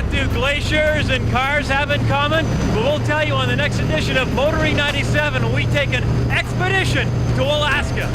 What do glaciers and cars have in common? Well, we'll tell you on the next edition of Motoring 97 when we take an expedition to Alaska.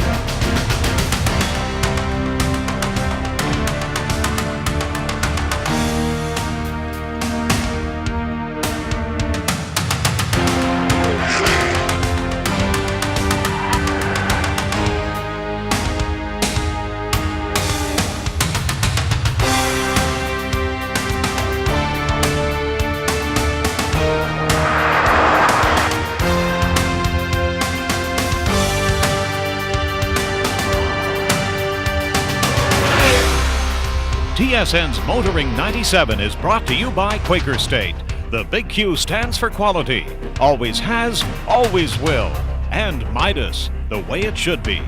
TSN's Motoring 97 is brought to you by Quaker State. The big Q stands for quality, always has, always will. And Midas, the way it should be.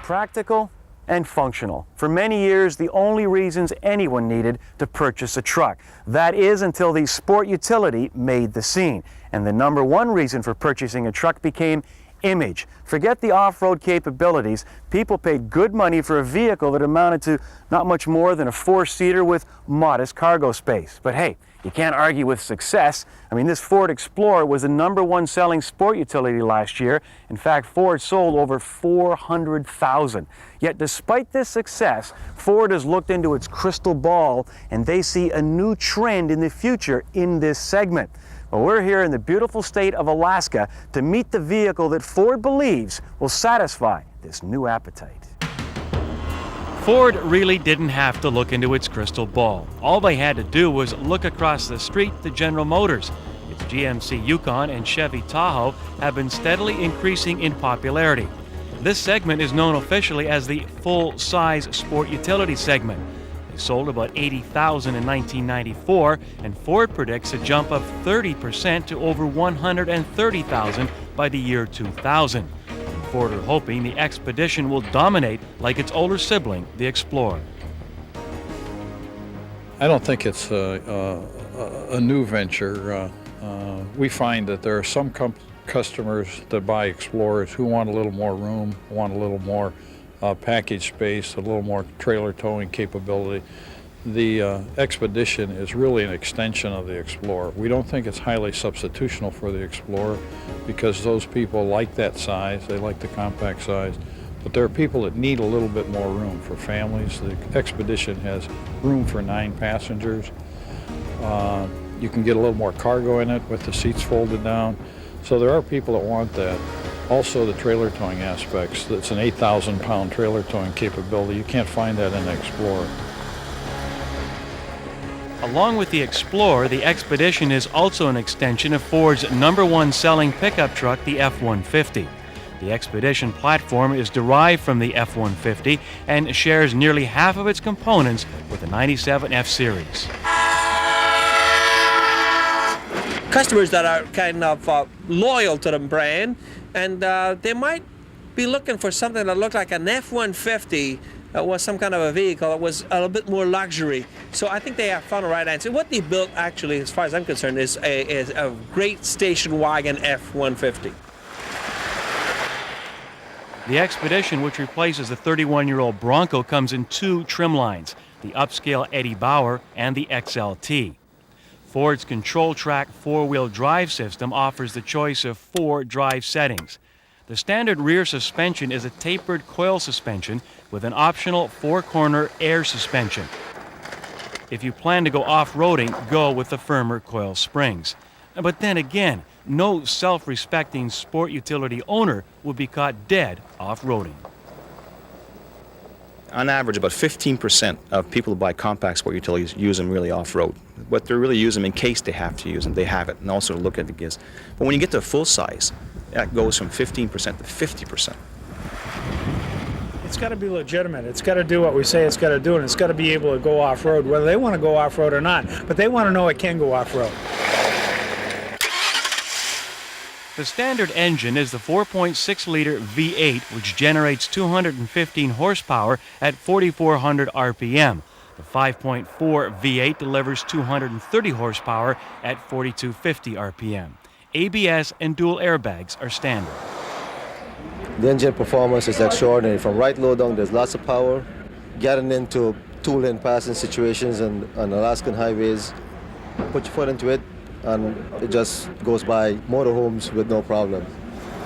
Practical and functional. For many years, the only reasons anyone needed to purchase a truck. That is until the sport utility made the scene. And the number one reason for purchasing a truck became image. Forget the off-road capabilities. People paid good money for a vehicle that amounted to not much more than a four-seater with modest cargo space. But hey, you can't argue with success. I mean, this Ford Explorer was the number one selling sport utility last year. In fact, Ford sold over 400,000. Yet despite this success, Ford has looked into its crystal ball and they see a new trend in the future in this segment. Well, we're here in the beautiful state of Alaska to meet the vehicle that Ford believes will satisfy this new appetite. Ford really didn't have to look into its crystal ball. All they had to do was look across the street to General Motors. Its GMC Yukon and Chevy Tahoe have been steadily increasing in popularity. This segment is known officially as the full-size sport utility segment. They sold about 80,000 in 1994, and Ford predicts a jump of 30% to over 130,000 by the year 2000. And Ford are hoping the Expedition will dominate like its older sibling, the Explorer. I don't think it's a new venture. We find that there are some customers that buy Explorers who want a little more room, want a little more package space, a little more trailer towing capability. The Expedition is really an extension of the Explorer. We don't think it's highly substitutional for the Explorer because those people like that size, they like the compact size, but there are people that need a little bit more room for families. The Expedition has room for 9 passengers. You can get a little more cargo in it with the seats folded down. So there are people that want that. Also the trailer towing aspects. It's an 8,000-pound trailer towing capability. You can't find that in the Explorer. Along with the Explorer, the Expedition is also an extension of Ford's number one selling pickup truck, the F-150. The Expedition platform is derived from the F-150 and shares nearly half of its components with the 97 F-Series. Customers that are kind of loyal to the brand, and they might be looking for something that looked like an F-150 was some kind of a vehicle that was a little bit more luxury. So I think they have found the right answer. What they built, actually, as far as I'm concerned, is a great station wagon F-150. The Expedition, which replaces the 31-year-old Bronco, comes in 2 trim lines, the upscale Eddie Bauer and the XLT. Ford's Control-Track 4-wheel drive system offers the choice of 4 drive settings. The standard rear suspension is a tapered coil suspension with an optional 4-corner air suspension. If you plan to go off-roading, go with the firmer coil springs. But then again, no self-respecting sport utility owner would be caught dead off-roading. On average, about 15% of people who buy compact sport utilities use them really off-road. But they're really use them in case they have to use them. They have it, and also look at the gears. But when you get to full size, that goes from 15% to 50%. It's got to be legitimate. It's got to do what we say it's got to do, and it's got to be able to go off-road, whether they want to go off-road or not. But they want to know it can go off-road. The standard engine is the 4.6-liter V8, which generates 215 horsepower at 4,400 RPM. The 5.4 V8 delivers 230 horsepower at 4,250 RPM. ABS and dual airbags are standard. The engine performance is extraordinary. From right low down, there's lots of power. Getting into two-lane passing situations and on Alaskan highways. Put your foot into it, and it just goes by motorhomes with no problem.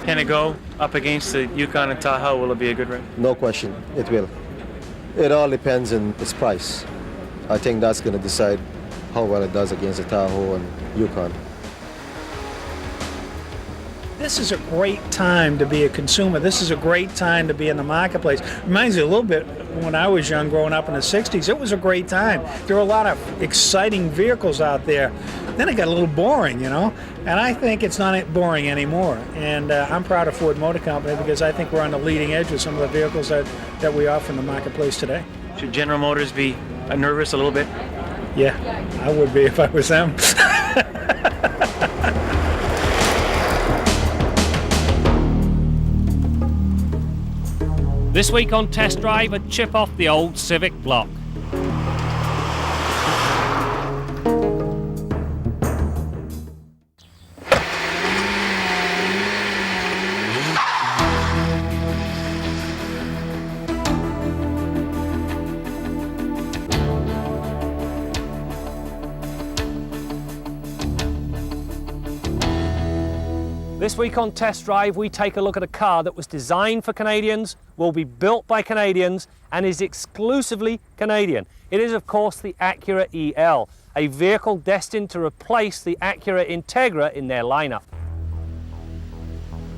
Can it go up against the Yukon and Tahoe? Will it be a good ride? No question, it will. It all depends on its price. I think that's going to decide how well it does against the Tahoe and Yukon. This is a great time to be a consumer. This is a great time to be in the marketplace. Reminds me a little bit when I was young, growing up in the 60s. It was a great time. There were a lot of exciting vehicles out there. Then it got a little boring, you know, and I think it's not boring anymore. And I'm proud of Ford Motor Company because I think we're on the leading edge of some of the vehicles that we offer in the marketplace today. Should General Motors be nervous a little bit? Yeah, I would be if I was them. This week on Test Drive, a chip off the old Civic block. This week on Test Drive, we take a look at a car that was designed for Canadians, will be built by Canadians, and is exclusively Canadian. It is, of course, the Acura EL, a vehicle destined to replace the Acura Integra in their lineup.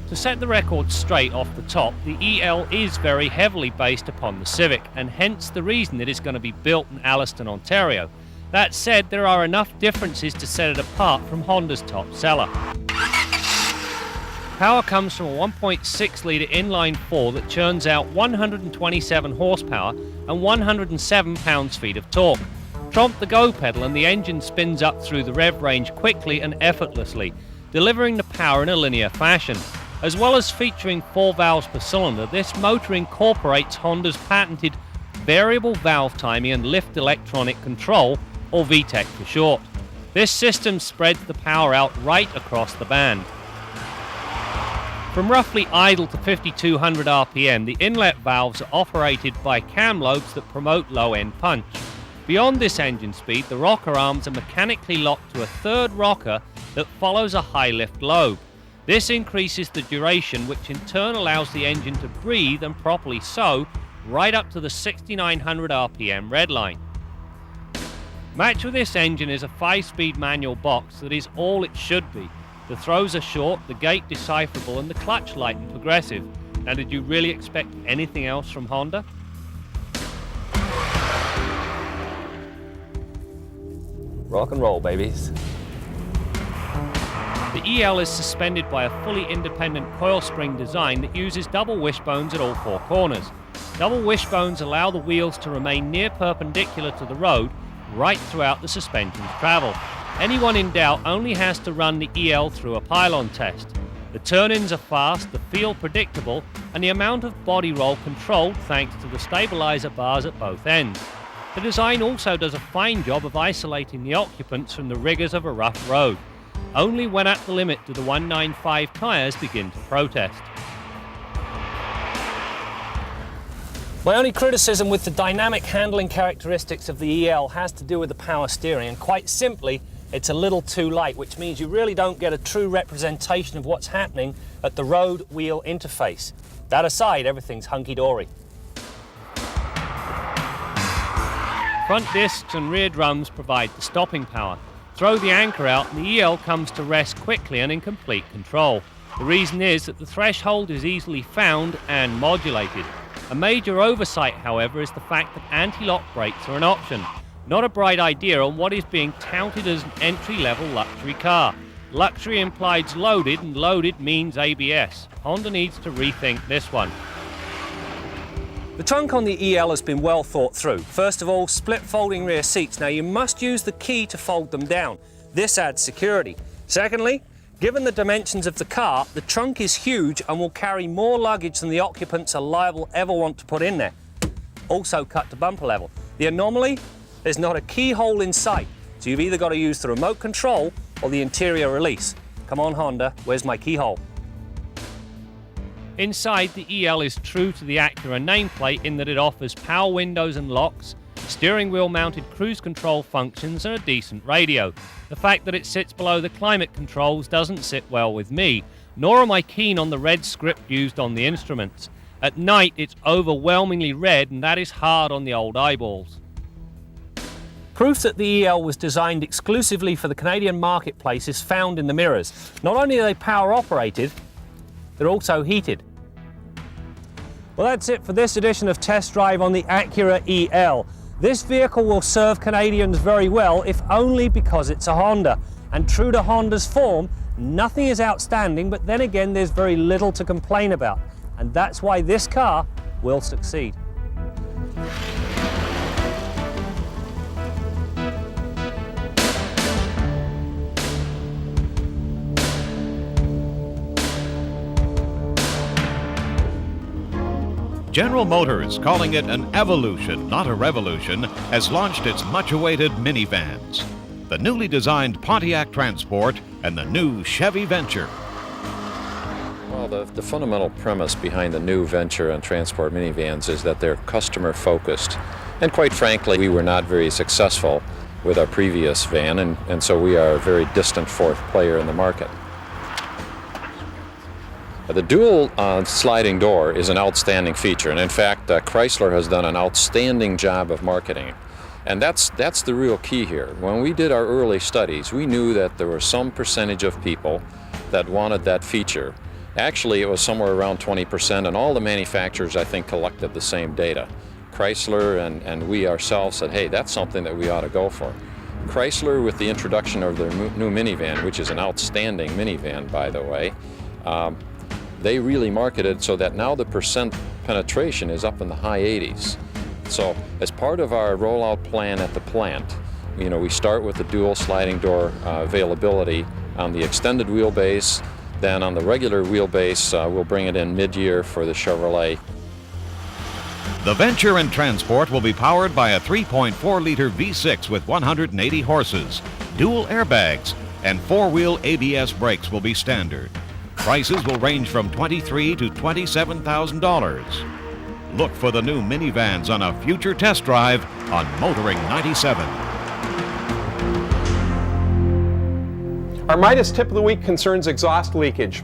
To set the record straight off the top, the EL is very heavily based upon the Civic, and hence the reason it is going to be built in Alliston, Ontario. That said, there are enough differences to set it apart from Honda's top seller. Power comes from a 1.6-litre inline-4 that churns out 127 horsepower and 107 pounds-feet of torque. Tromp the go pedal and the engine spins up through the rev range quickly and effortlessly, delivering the power in a linear fashion. As well as featuring 4 valves per cylinder, this motor incorporates Honda's patented variable valve timing and lift electronic control, or VTEC for short. This system spreads the power out right across the band. From roughly idle to 5200 RPM, the inlet valves are operated by cam lobes that promote low-end punch. Beyond this engine speed, the rocker arms are mechanically locked to a third rocker that follows a high-lift lobe. This increases the duration, which in turn allows the engine to breathe, and properly so, right up to the 6900 RPM red line. Matched with this engine is a 5-speed manual box that is all it should be. The throws are short, the gate decipherable, and the clutch light and progressive. Now, did you really expect anything else from Honda? Rock and roll, babies. The EL is suspended by a fully independent coil spring design that uses double wishbones at all 4 corners. Double wishbones allow the wheels to remain near perpendicular to the road right throughout the suspension's travel. Anyone in doubt only has to run the EL through a pylon test. The turn-ins are fast, the feel predictable, and the amount of body roll controlled thanks to the stabilizer bars at both ends. The design also does a fine job of isolating the occupants from the rigors of a rough road. Only when at the limit do the 195 tyres begin to protest. My only criticism with the dynamic handling characteristics of the EL has to do with the power steering, and quite simply, it's a little too light, which means you really don't get a true representation of what's happening at the road-wheel interface. That aside, everything's hunky-dory. Front discs and rear drums provide the stopping power. Throw the anchor out and the EL comes to rest quickly and in complete control. The reason is that the threshold is easily found and modulated. A major oversight, however, is the fact that anti-lock brakes are an option. Not a bright idea on what is being touted as an entry-level luxury car. Luxury implies loaded, and loaded means ABS. Honda needs to rethink this one. The trunk on the EL has been well thought through. First of all, split folding rear seats. Now you must use the key to fold them down. This adds security. Secondly, given the dimensions of the car, the trunk is huge and will carry more luggage than the occupants are liable ever want to put in there. Also cut to bumper level. The anomaly? There's not a keyhole in sight, so you've either got to use the remote control or the interior release. Come on, Honda, where's my keyhole? Inside, the EL is true to the Acura nameplate in that it offers power windows and locks, steering wheel mounted cruise control functions and a decent radio. The fact that it sits below the climate controls doesn't sit well with me, nor am I keen on the red script used on the instruments. At night it's overwhelmingly red, and that is hard on the old eyeballs. Proof that the EL was designed exclusively for the Canadian marketplace is found in the mirrors. Not only are they power operated, they're also heated. Well, that's it for this edition of Test Drive on the Acura EL. This vehicle will serve Canadians very well, if only because it's a Honda. And true to Honda's form, nothing is outstanding, but then again there's very little to complain about. And that's why this car will succeed. General Motors, calling it an evolution, not a revolution, has launched its much-awaited minivans. The newly designed Pontiac Transport and the new Chevy Venture. Well, the fundamental premise behind the new Venture and Transport minivans is that they're customer-focused. And quite frankly, we were not very successful with our previous van, and so we are a very distant fourth player in the market. The dual sliding door is an outstanding feature, and in fact, Chrysler has done an outstanding job of marketing. And that's the real key here. When we did our early studies, we knew that there was some percentage of people that wanted that feature. Actually, it was somewhere around 20%, and all the manufacturers, I think, collected the same data. Chrysler and we ourselves said, hey, that's something that we ought to go for. Chrysler, with the introduction of their new minivan, which is an outstanding minivan, by the way, they really marketed so that now the percent penetration is up in the high 80s. So as part of our rollout plan at the plant, we start with the dual sliding door availability on the extended wheelbase. Then on the regular wheelbase, we'll bring it in mid-year for the Chevrolet. The Venture and Transport will be powered by a 3.4-liter V6 with 180 horses, dual airbags, and four-wheel ABS brakes will be standard. Prices will range from $23,000 to $27,000. Look for the new minivans on a future test drive on Motoring 97. Our Midas tip of the week concerns exhaust leakage.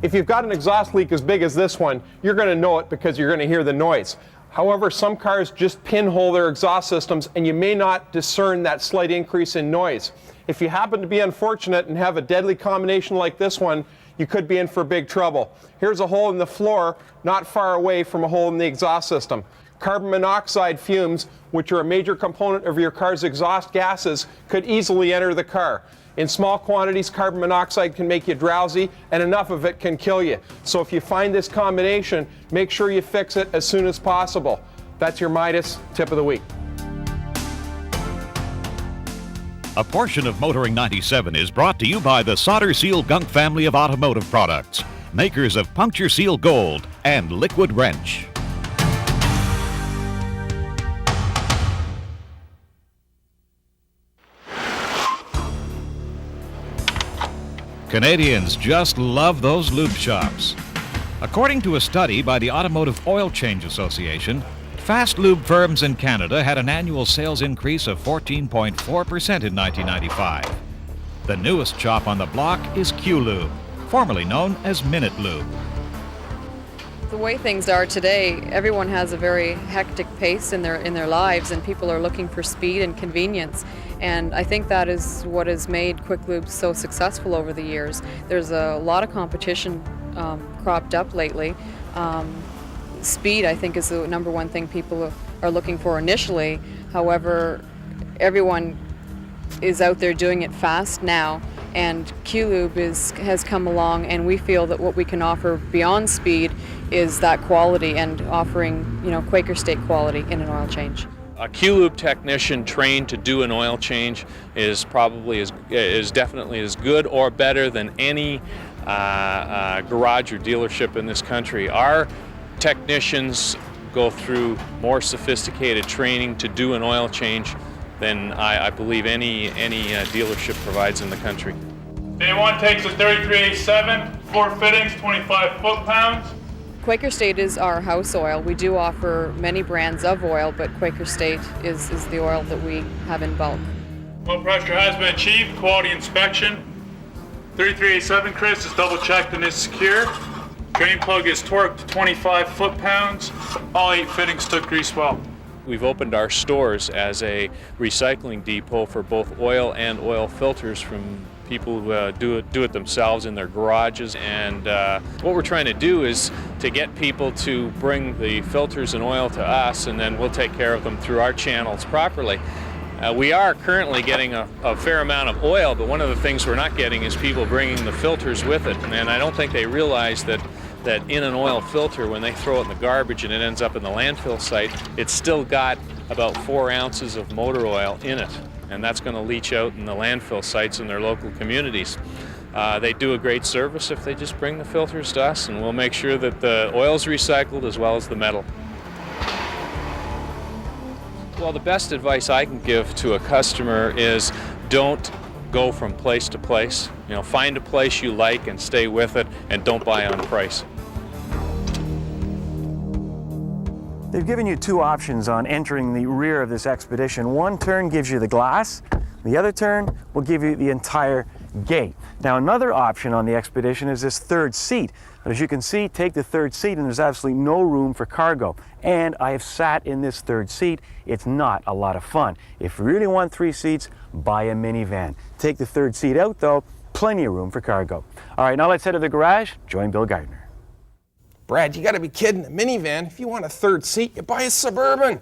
If you've got an exhaust leak as big as this one, you're going to know it because you're going to hear the noise. However, some cars just pinhole their exhaust systems, and you may not discern that slight increase in noise. If you happen to be unfortunate and have a deadly combination like this one, you could be in for big trouble. Here's a hole in the floor not far away from a hole in the exhaust system. Carbon monoxide fumes, which are a major component of your car's exhaust gases, could easily enter the car. In small quantities, carbon monoxide can make you drowsy, and enough of it can kill you. So if you find this combination, make sure you fix it as soon as possible. That's your Midas tip of the week. A portion of Motoring 97 is brought to you by the Solder Seal Gunk family of automotive products, makers of Puncture Seal Gold and Liquid Wrench. Canadians just love those lube shops. According to a study by the Automotive Oil Change Association, fast lube firms in Canada had an annual sales increase of 14.4% in 1995. The newest shop on the block is Q-lube, formerly known as Minute Lube. The way things are today, everyone has a very hectic pace in their lives, and people are looking for speed and convenience. And I think that is what has made Quick Lube so successful over the years. There's a lot of competition cropped up lately. Speed, I think, is the number one thing people are looking for initially. However, everyone is out there doing it fast now, and Q-lube has come along, and we feel that what we can offer beyond speed is that quality, and offering, Quaker State quality in an oil change. A Q-lube technician trained to do an oil change is definitely as good or better than any garage or dealership in this country. Our technicians go through more sophisticated training to do an oil change than I believe any dealership provides in the country. Day one takes a 3387, 4 fittings, 25 foot-pounds. Quaker State is our house oil. We do offer many brands of oil, but Quaker State is the oil that we have in bulk. Oil pressure has been achieved. Quality inspection. 3387 Chris is double checked and is secure. Drain plug is torqued to 25 foot-pounds. All 8 fittings took grease well. We've opened our stores as a recycling depot for both oil and oil filters from people who do it themselves in their garages. And what we're trying to do is to get people to bring the filters and oil to us, and then we'll take care of them through our channels properly. We are currently getting a fair amount of oil, but one of the things we're not getting is people bringing the filters with it. And I don't think they realize that in an oil filter, when they throw it in the garbage and it ends up in the landfill site, it's still got about 4 ounces of motor oil in it. And that's going to leach out in the landfill sites in their local communities. They do a great service if they just bring the filters to us, and we'll make sure that the oil's recycled as well as the metal. Well, the best advice I can give to a customer is don't go from place to place. You know, find a place you like and stay with it, and don't buy on price. They've given you 2 options on entering the rear of this Expedition. One turn gives you the glass, the other turn will give you the entire gate. Now, another option on the Expedition is this 3rd seat. But as you can see, take the 3rd seat and there's absolutely no room for cargo. And I have sat in this 3rd seat. It's not a lot of fun. If you really want 3 seats, buy a minivan. Take the 3rd seat out though, plenty of room for cargo. All right, now let's head to the garage, join Bill Gardner. Brad, you got to be kidding. A minivan, if you want a 3rd seat, you buy a Suburban.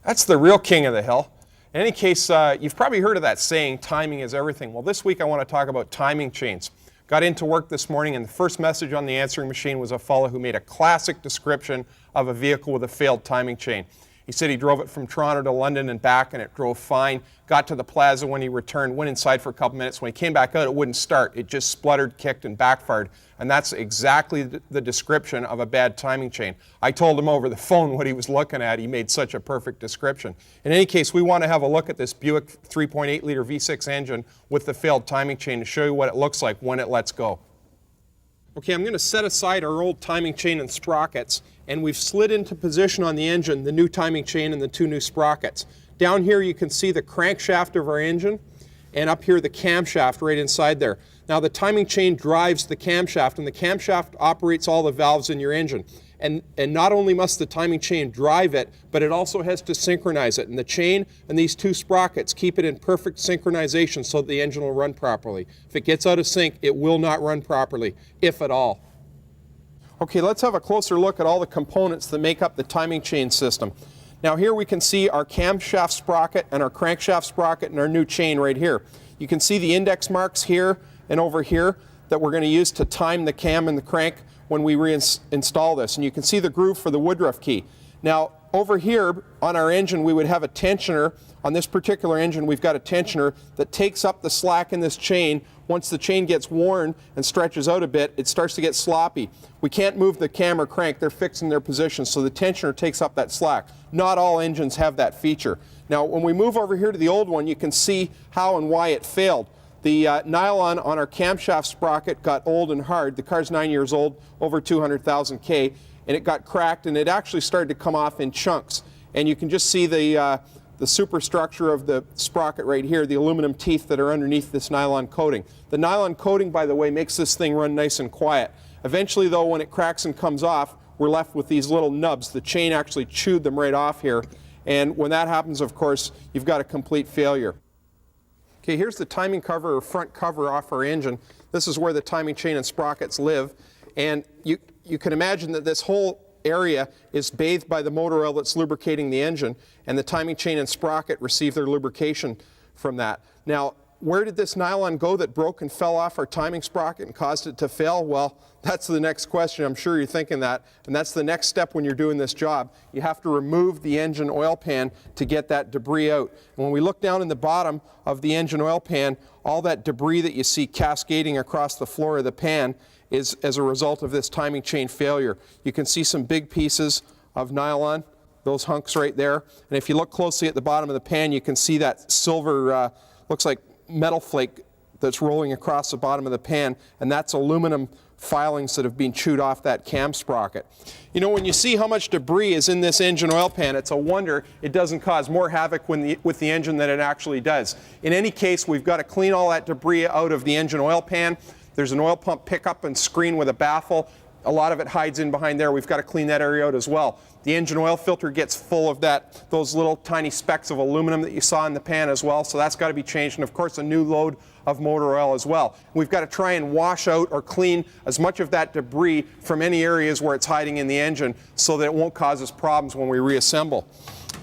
That's the real king of the hill. In any case, you've probably heard of that saying, timing is everything. Well, this week I want to talk about timing chains. Got into work this morning and the first message on the answering machine was a fellow who made a classic description of a vehicle with a failed timing chain. He said he drove it from Toronto to London and back and it drove fine. Got to the plaza when he returned, went inside for a couple minutes. When he came back out, it wouldn't start. It just spluttered, kicked, and backfired. And that's exactly the description of a bad timing chain. I told him over the phone what he was looking at. He made such a perfect description. In any case, we want to have a look at this Buick 3.8 liter V6 engine with the failed timing chain to show you what it looks like when it lets go. Okay, I'm going to set aside our old timing chain and sprockets, and we've slid into position on the engine the new timing chain and the 2 new sprockets. Down here you can see the crankshaft of our engine, and up here the camshaft right inside there. Now the timing chain drives the camshaft, and the camshaft operates all the valves in your engine. And not only must the timing chain drive it, but it also has to synchronize it. And the chain and these 2 sprockets keep it in perfect synchronization so that the engine will run properly. If it gets out of sync, it will not run properly, if at all. Okay, let's have a closer look at all the components that make up the timing chain system. Now here we can see our camshaft sprocket and our crankshaft sprocket and our new chain right here. You can see the index marks here and over here that we're going to use to time the cam and the crank when we reinstall this. And you can see the groove for the Woodruff key. Now over here on our engine we would have a tensioner. On this particular engine we've got a tensioner that takes up the slack in this chain. Once the chain gets worn and stretches out a bit, it starts to get sloppy. We can't move the cam or crank, they're fixed in their position, so the tensioner takes up that slack. Not all engines have that feature. Now when we move over here to the old one, you can see how and why it failed. The nylon on our camshaft sprocket got old and hard. The car's 9 years old, over 200,000 K, and it got cracked and it actually started to come off in chunks. And you can just see the superstructure of the sprocket right here, the aluminum teeth that are underneath this nylon coating. The nylon coating, by the way, makes this thing run nice and quiet. Eventually though, when it cracks and comes off, we're left with these little nubs. The chain actually chewed them right off here. And when that happens, of course, you've got a complete failure. Okay, here's the timing cover or front cover off our engine. This is where the timing chain and sprockets live. And you can imagine that this whole area is bathed by the motor oil that's lubricating the engine, and the timing chain and sprocket receive their lubrication from that. Now, where did this nylon go that broke and fell off our timing sprocket and caused it to fail? Well, that's the next question. I'm sure you're thinking that, and that's the next step when you're doing this job. You have to remove the engine oil pan to get that debris out. And when we look down in the bottom of the engine oil pan, all that debris that you see cascading across the floor of the pan is as a result of this timing chain failure. You can see some big pieces of nylon, those hunks right there. And if you look closely at the bottom of the pan, you can see that silver, looks like metal flake that's rolling across the bottom of the pan, and that's aluminum filings that have been chewed off that cam sprocket. You know, when you see how much debris is in this engine oil pan, it's a wonder it doesn't cause more havoc with the engine than it actually does. In any case, we've got to clean all that debris out of the engine oil pan. There's an oil pump pickup and screen with a baffle. A lot of it hides in behind there. We've got to clean that area out as well. The engine oil filter gets full of those little tiny specks of aluminum that you saw in the pan as well, so that's got to be changed, and of course a new load of motor oil as well. We've got to try and wash out or clean as much of that debris from any areas where it's hiding in the engine so that it won't cause us problems when we reassemble.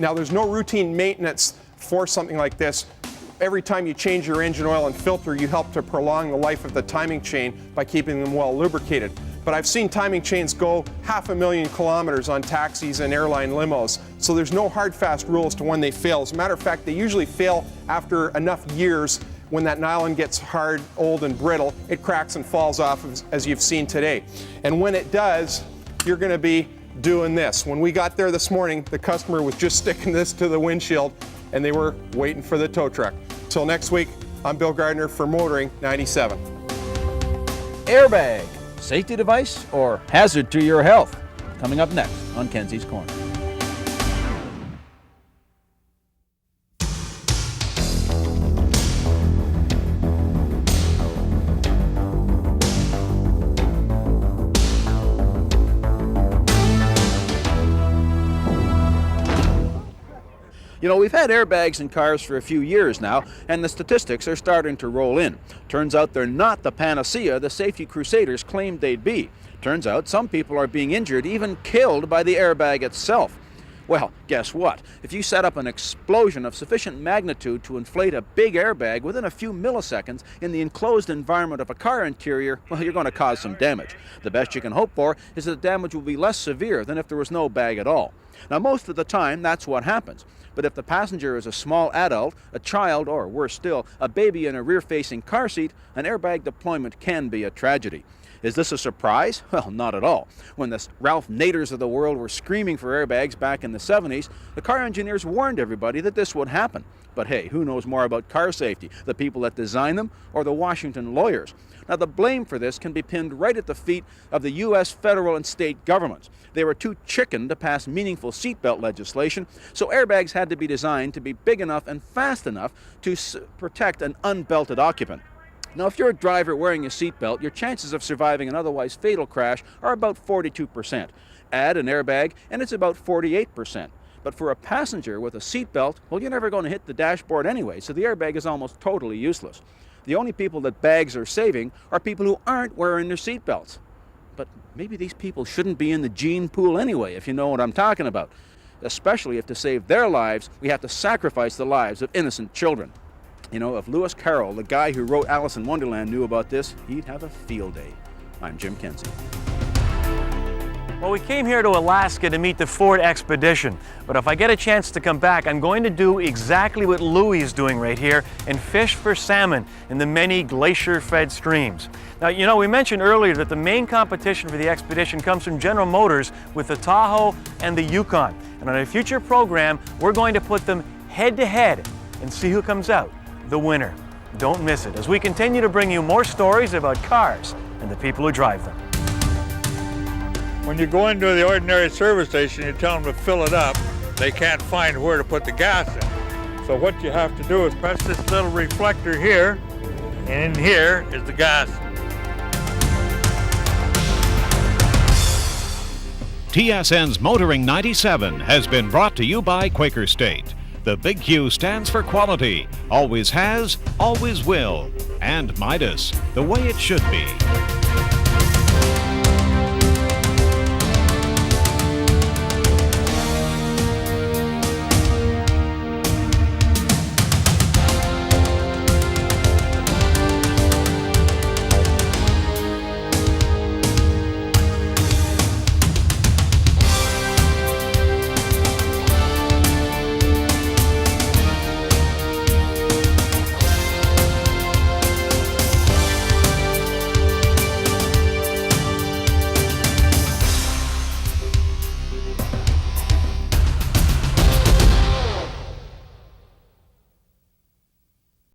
Now, there's no routine maintenance for something like this. Every time you change your engine oil and filter, you help to prolong the life of the timing chain by keeping them well lubricated. But I've seen timing chains go 500,000 kilometers on taxis and airline limos, so there's no hard, fast rule as to when they fail. As a matter of fact, they usually fail after enough years. When that nylon gets hard, old, and brittle, it cracks and falls off, as you've seen today. And when it does, you're going to be doing this. When we got there this morning, the customer was just sticking this to the windshield, and they were waiting for the tow truck. Till next week, I'm Bill Gardner for Motoring 97. Airbag, safety device or hazard to your health? Coming up next on Kenzie's Corner. You know, we've had airbags in cars for a few years now, and the statistics are starting to roll in. Turns out they're not the panacea the safety crusaders claimed they'd be. Turns out some people are being injured, even killed by the airbag itself. Well, guess what? If you set up an explosion of sufficient magnitude to inflate a big airbag within a few milliseconds in the enclosed environment of a car interior, well, you're going to cause some damage. The best you can hope for is that the damage will be less severe than if there was no bag at all. Now, most of the time, that's what happens. But if the passenger is a small adult, a child, or worse still, a baby in a rear-facing car seat, an airbag deployment can be a tragedy. Is this a surprise? Well, not at all. When the Ralph Naders of the world were screaming for airbags back in the 70s, the car engineers warned everybody that this would happen. But hey, who knows more about car safety, the people that design them or the Washington lawyers? Now, the blame for this can be pinned right at the feet of the U.S. federal and state governments. They were too chicken to pass meaningful seatbelt legislation, so airbags had to be designed to be big enough and fast enough to protect an unbelted occupant. Now, if you're a driver wearing a seatbelt, your chances of surviving an otherwise fatal crash are about 42%. Add an airbag, and it's about 48%. But for a passenger with a seatbelt, well, you're never going to hit the dashboard anyway, so the airbag is almost totally useless. The only people that bags are saving are people who aren't wearing their seatbelts. But maybe these people shouldn't be in the gene pool anyway, if you know what I'm talking about. Especially if to save their lives, we have to sacrifice the lives of innocent children. You know, if Lewis Carroll, the guy who wrote Alice in Wonderland, knew about this, he'd have a field day. I'm Jim Kenzie. Well, we came here to Alaska to meet the Ford Expedition, but if I get a chance to come back, I'm going to do exactly what Louis is doing right here and fish for salmon in the many glacier-fed streams. Now, you know, we mentioned earlier that the main competition for the Expedition comes from General Motors with the Tahoe and the Yukon. And on a future program, we're going to put them head-to-head and see who comes out the winner. Don't miss it as we continue to bring you more stories about cars and the people who drive them. When you go into the ordinary service station, you tell them to fill it up, they can't find where to put the gas in. So what you have to do is press this little reflector here, and in here is the gas. TSN's Motoring 97 has been brought to you by Quaker State. The big Q stands for quality, always has, always will, and Midas, the way it should be.